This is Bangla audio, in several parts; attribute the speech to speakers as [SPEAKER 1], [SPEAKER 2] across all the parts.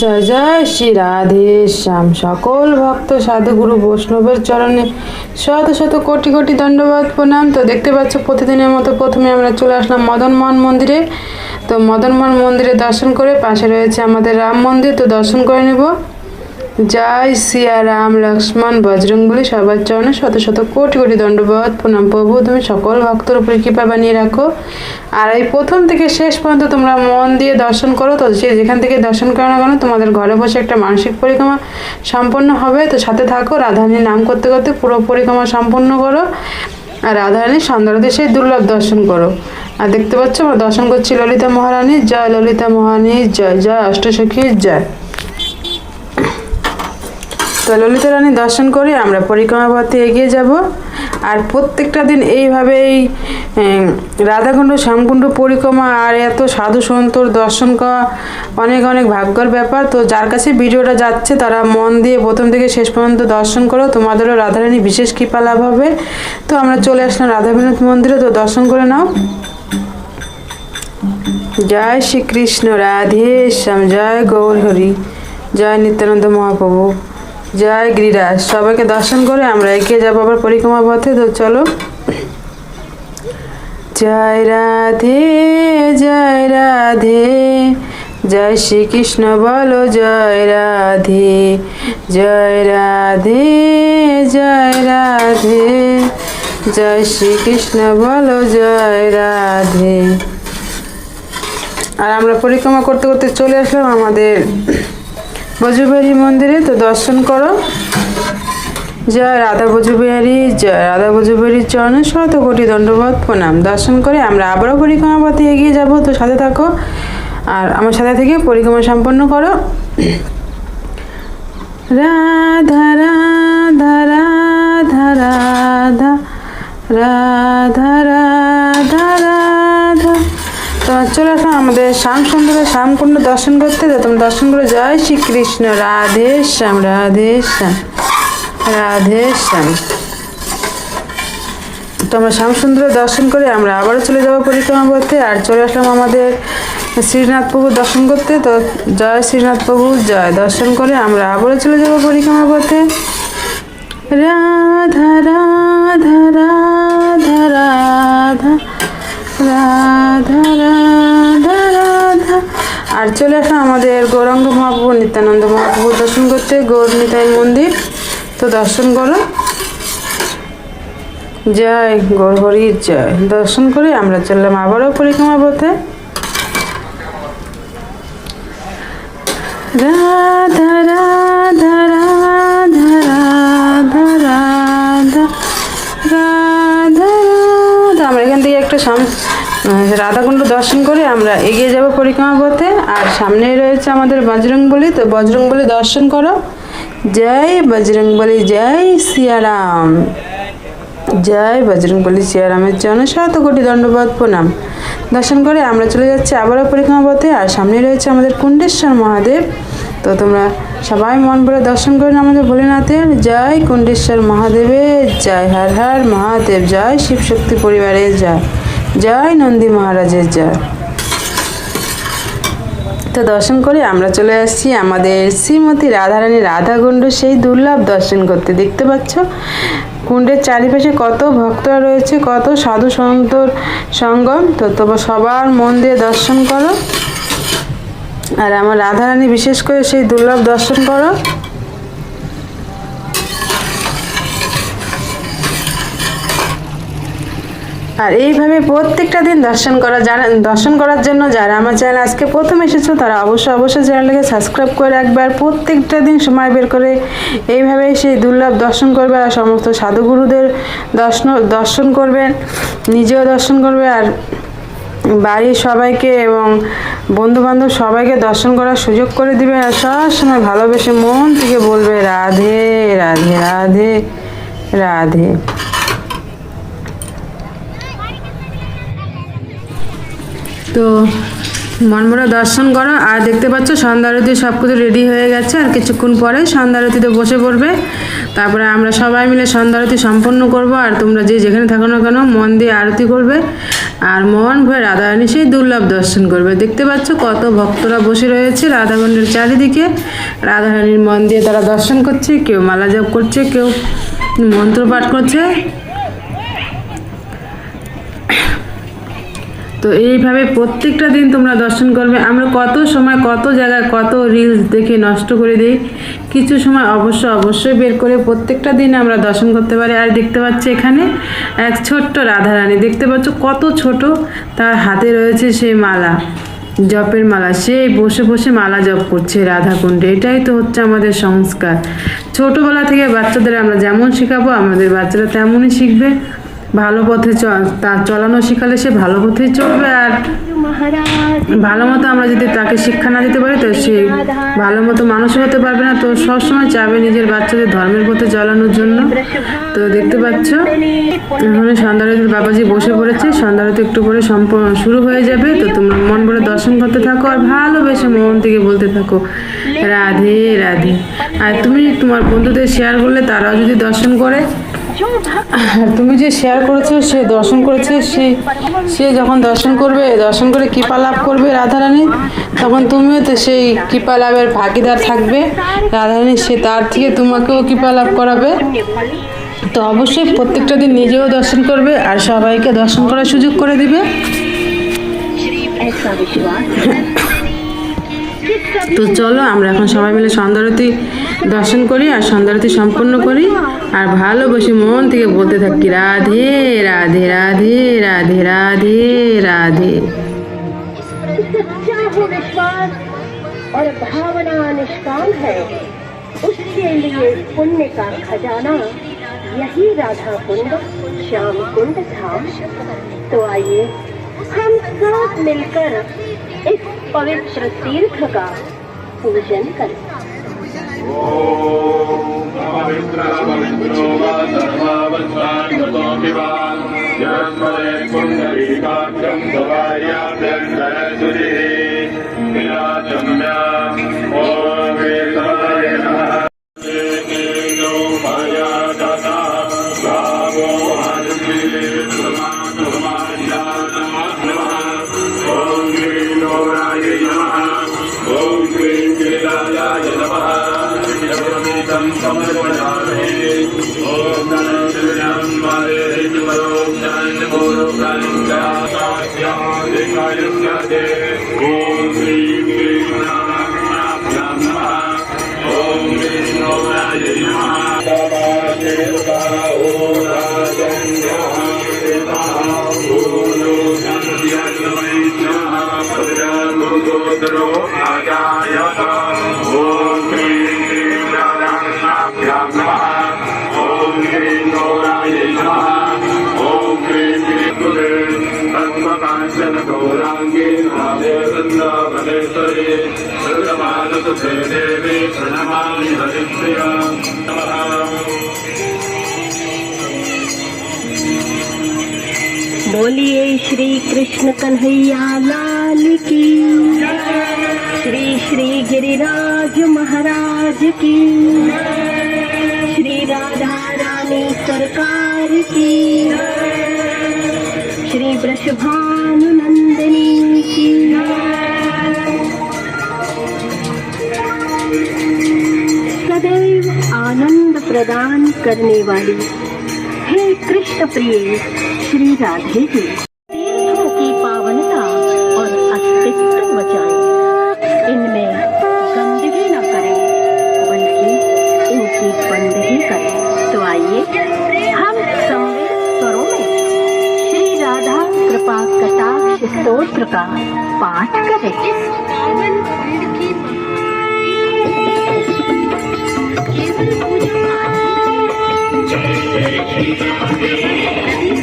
[SPEAKER 1] জয় জয় শ্রী রাধে শ্যাম। সকল ভক্ত সাধুগুরু বৈষ্ণবের চরণে শত শত কোটি কোটি দণ্ডবাদ প্রণাম। তো দেখতে পাচ্ছ প্রতিদিনের মতো প্রথমে আমরা চলে আসলাম মদনমোহন মন্দিরে। তো মদনমোহন মন্দিরে দর্শন করে পাশে রয়েছে আমাদের রাম মন্দির, তো দর্শন করে নেব। জয় সিয়া রাম লক্ষ্মণ বজরংবলী, সবার চরণে শত শত কোটি কোটি দণ্ডবাদ প্রণাম। প্রভু তুমি সকল ভক্তের উপরে কৃপা বানিয়ে রাখো। আর এই প্রথম থেকে শেষ পর্যন্ত তোমরা মন দিয়ে দর্শন করো। তো যে যেখান থেকে দর্শন করো না কেন, তোমাদের ঘরে বসে একটা মানসিক পরিক্রমা সম্পন্ন হবে। তো সাথে থাকো, রাধারানীর নাম করতে করতে পুরো পরিক্রমা সম্পন্ন করো। আর রাধারানীর সৌন্দর্যে সেই দুর্লভ দর্শন করো। আর দেখতে পাচ্ছ আমরা দর্শন করছি ললিতা মহারানীর জয়, ললিতা মহারানীর জয়, জয় অষ্টসখীর জয়। তো ললিতা রানী দর্শন করে আমরা পরিক্রমা পথে এগিয়ে যাব। আর প্রত্যেকটা দিন এইভাবেই রাধাকুণ্ড শ্যামকুণ্ড পরিক্রমা আর এত সাধু সন্তর দর্শন করা অনেক অনেক ভাগ্যের ব্যাপার। তো যার কাছে ভিডিওটা যাচ্ছে তারা মন দিয়ে প্রথম থেকে শেষ পর্যন্ত দর্শন করো, তোমাদেরও রাধারানী বিশেষ কৃপা লাভ হবে। তো আমরা চলে আসলাম রাধা বিনোদ মন্দিরে, তো দর্শন করে নাও। জয় শ্রীকৃষ্ণ রাধে শ্যাম, জয় গৌর হরি, জয় নিত্যানন্দ মহাপ্রভু, জয় গিরিরাজ। সবাইকে দর্শন করে আমরা এগিয়ে যাবো আবার পরিক্রমা পথে। তো চলো। জয় রাধে জয় রাধে, জয় শ্রীকৃষ্ণ বলো জয় রাধে, জয় রাধে জয় রাধে, জয় শ্রীকৃষ্ণ বলো জয় রাধে। আর আমরা পরিক্রমা করতে করতে চলে আসলাম আমাদের বজুবিহারী মন্দিরে, তো দর্শন করো। জয় রাধা বজুবিহারী, জয় রাধা বজুবিহারীর চরণে শত কোটি দণ্ডবাদ প্রণাম। দর্শন করে আমরা আবারও পরিক্রমা পথে এগিয়ে যাব। তো সাথে থাকো আর আমার সাথে থেকে পরিক্রমা সম্পন্ন করো। রাধা রাধা রাধা রাধা রাধা রাধা রাধা। তোমার চলে আসলাম আমাদের শ্যাম সুন্দরের শ্যামকুণ্ড দর্শন করতে। তো তুমি দর্শন করে জয় শ্রীকৃষ্ণ রাধে শ্যাম, রাধে শ্যাম, রাধে শ্যাম। তো আমরা শ্যাম সুন্দরের দর্শন করে আমরা আবারও চলে যাবো পরিক্রমা করতে। আর চলে আসলাম আমাদের শ্রীনাথ প্রভু দর্শন করতে। তো জয় শ্রীনাথ প্রভু জয়। দর্শন করে আমরা আবারও চলে যাবো পরিক্রমা করতে। রাধা রাধা রাধা রাধা রাধা রাধা রাধা। আর চলে আসলাম আমাদের গৌরাঙ্গ মহাপ্রভু নিত্যানন্দ মহাপ্রভু দর্শন করতে, গৌর নিতাই মন্দির। তো দর্শন করো। জয় গৌর হরির জয়। দর্শন করে আমরা চললাম আবারও পরিক্রমা পথে। রাধা রাধা রাধা রাধা রাধা রাধা রাধা। আমরা এখান থেকে একটা রাধাকুণ্ড দর্শন করে আমরা এগিয়ে যাব পরিক্রমা পথে। আর সামনেই রয়েছে আমাদের বজরংবলী, তো বজরংবলী দর্শন করো। জয় বজরংবলী, জয় সিয়ারাম, জয় বজরংবলী সিয়ারামের জন্য শত কোটি দণ্ডবাদ প্রণাম। দর্শন করে আমরা চলে যাচ্ছি আবারও পরিক্রমা পথে। আর সামনে রয়েছে আমাদের কুণ্ডেশ্বর মহাদেব। তো তোমরা সবাই মন ভরে দর্শন করেন আমাদের ভোলেনাথের। জয় কুণ্ডেশ্বর মহাদেবের জয়, হর হর মহাদেব, জয় শিবশক্তি পরিবারের জয়, জয় নন্দী মহারাজের জয়। তো দর্শন করে আমরা চলে আসছি আমাদের শ্রীমতী রাধারানী রাধাকুণ্ড সেই দুর্লভ দর্শন করতে। দেখতে পাচ্ছ কুণ্ডের চারিপাশে কত ভক্তরা রয়েছে, কত সাধু সন্তর সঙ্গম। তো তোমরা সবার মন দিয়ে দর্শন করো। আর আমার রাধারানী বিশেষ করে সেই দুর্লভ দর্শন করো। আর এইভাবে প্রত্যেকটা দিন দর্শন করার জন্য যারা আমার চ্যানেল আজকে প্রথম এসেছো তারা অবশ্যই চ্যানেলটাকে সাবস্ক্রাইব করে রাখবে। আর প্রত্যেকটা দিন সময় বের করে এইভাবেই সেই দুর্লভ দর্শন করবে। আর সমস্ত সাধুগুরুদের দর্শন করবেন, নিজেও দর্শন করবে। আর বাড়ির সবাইকে এবং বন্ধুবান্ধব সবাইকে দর্শন করার সুযোগ করে দিবে। আর সবসময় ভালোবেসে মন থেকে বলবে রাধে রাধে রাধে রাধে। তো মন ভরে দর্শন করো। আর দেখতে পাচ্ছ সন্ধ্যা আরতি সব কিছু রেডি হয়ে গেছে, আর কিছুক্ষণ পরে সন্ধ্যা আরতিতে বসে পড়বে। তারপরে আমরা সবাই মিলে সন্ধ্যা আরতি সম্পন্ন করব। আর তোমরা যে যেখানে থাকো না কেন মন দিয়ে আরতি করবে আর মন ভরে রাধারানী সেই দুর্লভ দর্শন করবে। দেখতে পাচ্ছ কত ভক্তরা বসে রয়েছে রাধাকুণ্ডের চারিদিকে, রাধারানীর মন দিয়ে তারা দর্শন করছে, কেউ মালা জপ করছে, কেউ মন্ত্র পাঠ করছে। তো এইভাবে প্রত্যেকটা দিন তোমরা দর্শন করবে। আমরা কত সময় কত জায়গায় কত রিলস দেখে নষ্ট করে দিই, কিছু সময় অবশ্যই বের করে প্রত্যেকটা দিন আমরা দর্শন করতে পারি। আর দেখতে পাচ্ছি এখানে এক ছোট্ট রাধারানী, দেখতে পাচ্ছ কত ছোট, তার হাতে রয়েছে সেই মালা, জপের মালা, সেই বসে বসে মালা জপ করছে রাধাকুণ্ডে। এটাই তো হচ্ছে আমাদের সংস্কার। ছোটবেলা থেকে বাচ্চাদের আমরা যেমন শেখাবো আমাদের বাচ্চারা তেমনই শিখবে। ভালো পথে চলানো শিখালে সে ভালো পথেই চলবে। আর ভালো মতো আমরা যদি তাকে শিক্ষা না দিতে পারি তো সে ভালো মতো মানুষও হতে পারবে না। তো সবসময় চাবে নিজের বাচ্চাদের ধর্মের পথে চালানোর জন্য। তো দেখতে পাচ্ছ এখানে সন্ধ্যারতির বাবাজি বসে পড়েছে, সন্ধ্যারতি একটু পরে সম্পূর্ণ শুরু হয়ে যাবে। তো তোমরা মন ভরে দর্শন করতে থাকো আর ভালোবেসে মন থেকে বলতে থাকো রাধে রাধে। আর তুমি তোমার বন্ধুদের শেয়ার করলে তারাও যদি দর্শন করে, আর তুমি যে শেয়ার করেছো সে দর্শন করেছে, সে যখন দর্শন করবে, দর্শন করে কৃপা লাভ করবে রাধারানী, তখন তুমিও তো সেই কৃপা লাভের ভাগিদার থাকবে। রাধারানী সে তার থেকে তোমাকেও কৃপা লাভ করাবে। তো অবশ্যই প্রত্যেকটা দিন নিজেও দর্শন করবে আর সবাইকে দর্শন করার সুযোগ করে দিবে। তো চলো আমরা এখন সবাই মিলে সন্ধ্যারতি দর্শন করি আর সন্ধ্যারতি সম্পন্ন করি আর ভালোবেসে মন থেকে বলতে থাকি রাধে রাধে রাধে রাধে রাধে রাধে।
[SPEAKER 2] और भावना निष्काम है, उसके लिए पुण्य का खजाना यही राधा कुंड श्याम कुंड धाम। तो आइए हम सब मिलकर इस पवित्र तीर्थ का पूजन करें। बोलिए श्री कृष्ण कन्हैया लाल की, श्री श्री गिरिराज महाराज की, श्री राधा रानी सरकार की, श्री वृषभानु नंदिनी की। सदैव आनंद प्रदान करने वाली हे कृष्ण प्रिय श्री राधे जी, तीर्थों की पावनता और अस्तित्व बचाएं, इनमें गंदगी न करें बल्कि इनकी बंदगी करें। तो आइए हम संवेद स्वरों में श्री राधा कृपा कटाक्ष स्तोत्र का पाठ करें।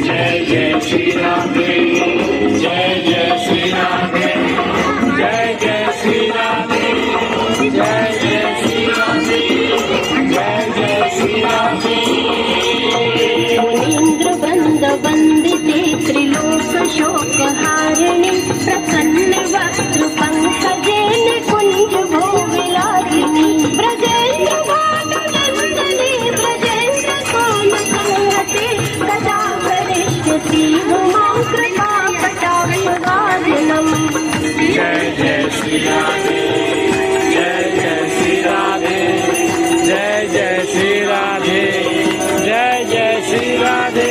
[SPEAKER 2] जय जय श्री राधे, जय जय श्री राधे, जय जय श्री राधे, जय जय श्री राधे, जय जय श्री राधे। मुनीन्द्र बंद वंदिते त्रिलोक शोक हारिणी प्रसन्न वक्त्र श्री राधे जय जय श्री राधे जय जय श्री राधे जय जय श्री राधे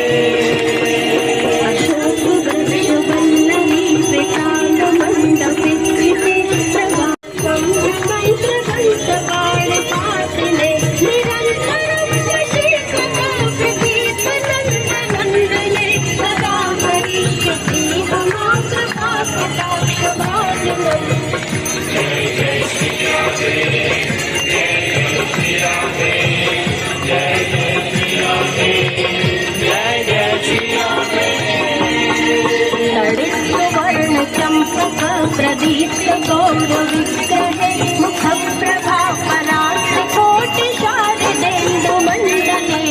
[SPEAKER 3] अशोक वृक्ष वल्लभी विशाल मंडपे स्थिते प्रभातं मंत्रघंटकाल पाटले निरन्तरं वशीकृता प्रदीपनन्दनन्दने सदा करिष्यति ममाकृपाकटाक्षभाजनम् तडित्वर्ण चम्पक प्रदीप्त गौरविग्रहे मुखप्रभा परास्तकोटिशारदेन्दुमण्डले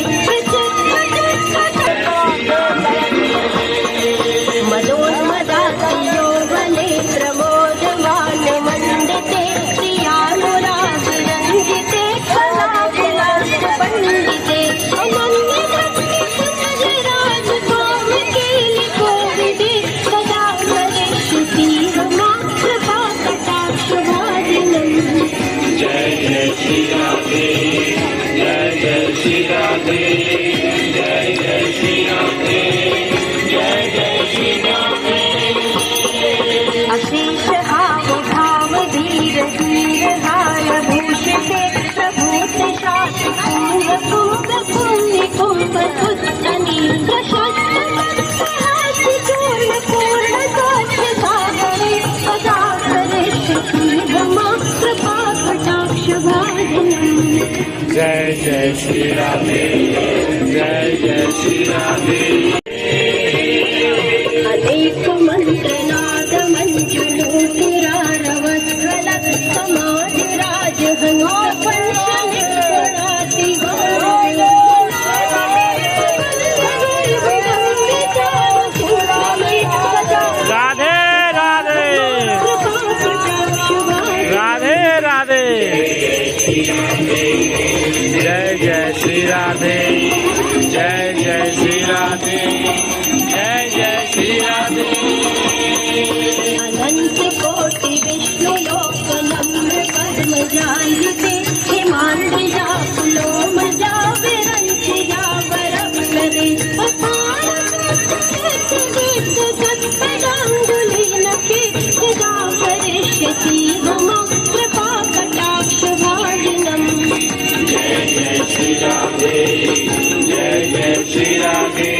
[SPEAKER 3] मदोन्मदाकल्योवने प्रमोदमाने मण्डिते प्रियानुरागरञ्जिते कलाविलासपण्डिते अनन्यभक्तिसुतजराजकामकेलिकोविदे सदा करिष्यति ममाकृपाकटाक्षभाजनम्
[SPEAKER 2] जय जय श्री राधे जय जय श्री राधे जय जय श्री राधे जय जय श्री राधे
[SPEAKER 3] अशेष हावभाव धीर धीर हार भूषिते प्रभूत शास्त्र कुंभ कुंभ पुण्य कुंभ तुत्तनी प्रशस्त चूर्ण पूर्ण काक्ष सागरे सदा करिष्यति ममा कृपा कटाक्ष भाजनम्
[SPEAKER 2] जय जय श्री राधे जय जय श्री राधे
[SPEAKER 3] अनेक मंत्रनाद मंजुलोटुरारवस्वल समाज राज हंस पंचनिक्षणाति
[SPEAKER 2] राधे राधे राधे राधे जय जय श्री राधे जय जय श्री राधे जय जय श्री राधे
[SPEAKER 3] अनंत कोटि विष्णु लोक नम्र पद्म जायते हिमांद्रिजा पुलोमजा विरंचिजा वरम करे अपार सत्पदांगुली नखे सदा करिष्यति मम कृपा कटाक्ष भाजनम्
[SPEAKER 2] जय जय श्री राधे जय जय श्री राधे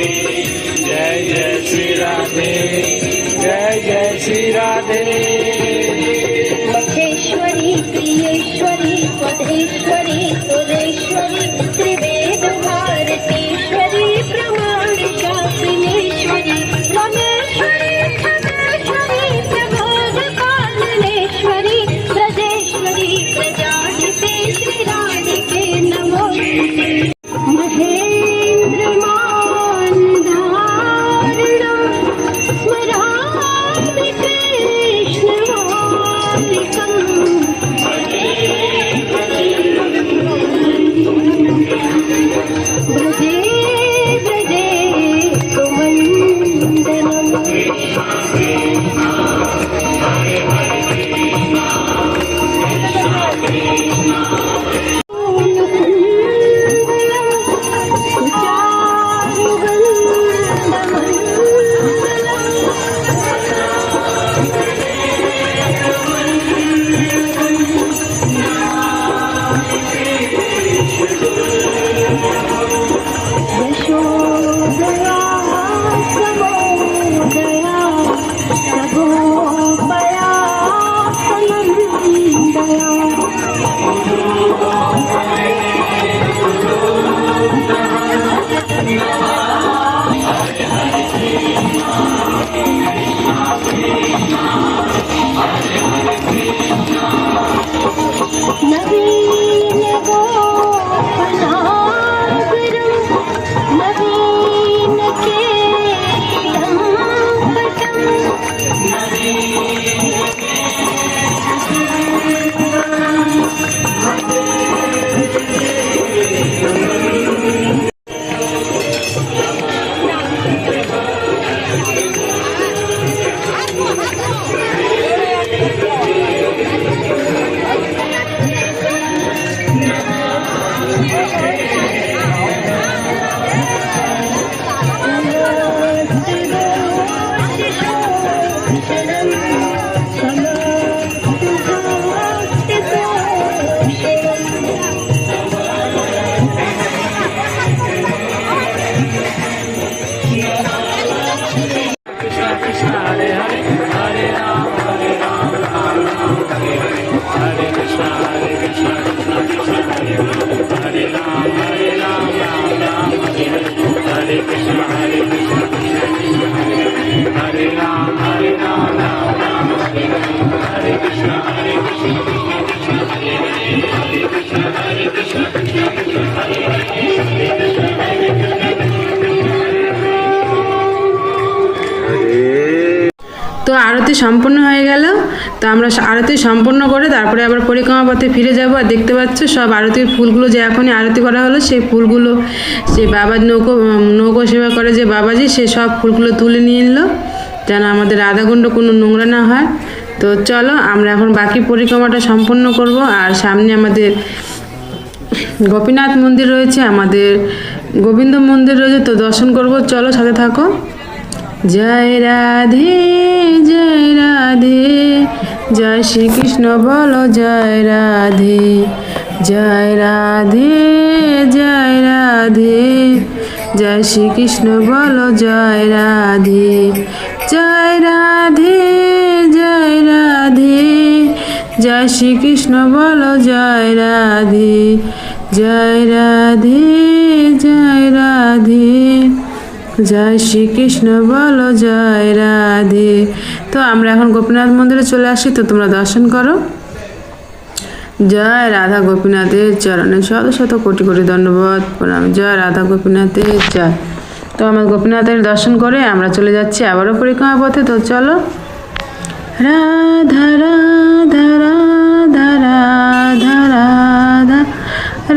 [SPEAKER 2] जय जय श्री राधे जय जय श्री राधे
[SPEAKER 3] मखेश्वरी प्रियेश्वरी स्वधेश्वरी सुरेश्वरी त्रिवेद भारतीश्वरी प्रमाण शास्त्रिनेश्वरी रमेश्वरी खगेश्वरी प्रभाग पालनेश्वरी ब्रजेश्वरी प्रजाधिपे श्रीराधिके नमो महेन्द्र मानधारणा स्मरामि कृष्णवादिकम्
[SPEAKER 1] তো আরতি সম্পূর্ণ হয়ে গেল। তো আমরা আরতি সম্পূর্ণ করে তারপরে আবার পরিক্রমা পথে ফিরে যাব। আর দেখতে পাচ্ছ সব আরতির ফুলগুলো যে এখনই আরতি করা হলো, সেই ফুলগুলো সেই বাবার নৌকো সেবা করে যে বাবাজি, সে সব ফুলগুলো তুলে নিয়ে এলো যেন আমাদের রাধাকুণ্ড কোনো নোংরা না হয়। তো চলো আমরা এখন বাকি পরিক্রমাটা সম্পূর্ণ করব। আর সামনে আমাদের গোপীনাথ মন্দির রয়েছে, আমাদের গোবিন্দ মন্দির রয়েছে, তো দর্শন করব। চলো সাথে থাকো। জয় রাধে জয় রাধে, জয় শ্রীকৃষ্ণ বলো জয় রাধে, জয় রাধে জয় রাধে, জয় শ্রীকৃষ্ণ বলো জয় রাধে, জয় রাধে জয় রাধে, জয় শ্রীকৃষ্ণ বলো জয় রাধে, জয় রাধে জয় রাধে, জয় শ্রীকৃষ্ণ বলো জয় রাধে। তো আমরা এখন গোপীনাথ মন্দিরে চলে আসি, তো তোমরা দর্শন করো। জয় রাধা গোপীনাথের চরণে শত শত কোটি কোটি দণ্ডবত প্রণাম। জয় রাধা গোপীনাথের জয়। তো আমরা গোপীনাথের দর্শন করে আমরা চলে যাচ্ছি আবারও পরিক্রমা পথে। তো চলো। রাধা রাধা রাধা রাধা রাধা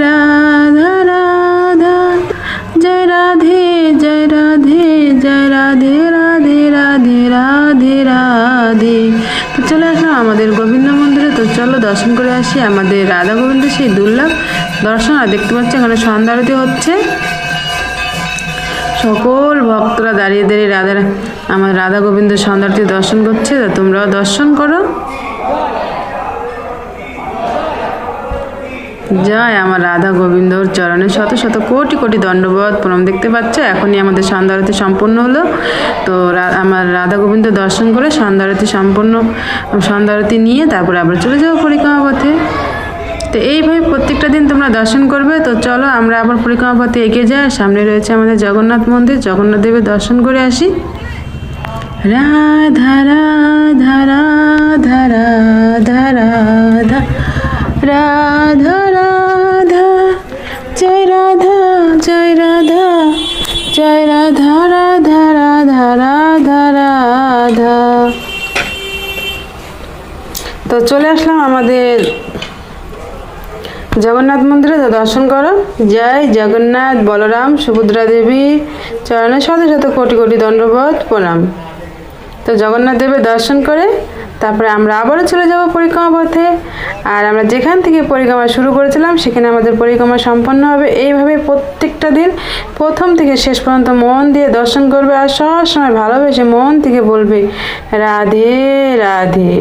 [SPEAKER 1] রাধা রাধা, জয় রাধে জয় রাধে, জয় রাধে রাধে রাধে রাধে রাধে। তো চলে আসলাম আমাদের গোবিন্দ মন্দিরে। তো চলো দর্শন করে আসি আমাদের রাধা গোবিন্দ সেই দুর্লভ দর্শন। আর দেখতে পাচ্ছি এখানে সন্ধ্যা আরতি হচ্ছে, সকল ভক্তরা দাঁড়িয়ে দাঁড়িয়ে আমার রাধা গোবিন্দ সন্ধ্যা আরতি দর্শন করছে। তো তোমরাও দর্শন করো। জয় আমার রাধা গোবিন্দর চরণে শত শত কোটি কোটি দণ্ডবত প্রণাম। দেখতে পাচ্ছ এখনই আমাদের সন্ধ্যা আরতি সম্পূর্ণ হলো। তো আমার রাধা গোবিন্দ দর্শন করে সন্ধ্যা আরতি নিয়ে তারপরে আবার চলে যাবো পরিক্রমা পথে। তো এইভাবে প্রত্যেকটা দিন তোমরা দর্শন করবে। তো চলো আমরা আবার পরিক্রমা পথে এগিয়ে যাই। সামনে রয়েছে আমাদের জগন্নাথ মন্দির, জগন্নাথ দেবের দর্শন করে আসি। রাধা রাধা রাধা রাধা রাধা রাধা রাধা, জয় রাধা জয় রাধা, জয় রাধা রাধা রাধা রাধা রাধা। তো চলে আসলাম আমাদের জগন্নাথ মন্দিরে। তো দর্শন করো। জয় জগন্নাথ বলরাম সুভদ্রা দেবী চরণে শত শত কোটি কোটি দণ্ডবত প্রণাম। তো জগন্নাথ দেবের দর্শন করে তারপরে আমরা আবারও চলে যাব পরিক্রমা পথে। আর আমরা যেখান থেকে পরিক্রমা শুরু করেছিলাম সেখানে আমাদের পরিক্রমা সম্পন্ন হবে। এইভাবে প্রত্যেকটা দিন প্রথম থেকে শেষ পর্যন্ত মন দিয়ে দর্শন করবে, আর সব সময় ভালোবেসে মন থেকে বলবে রাধে রাধে।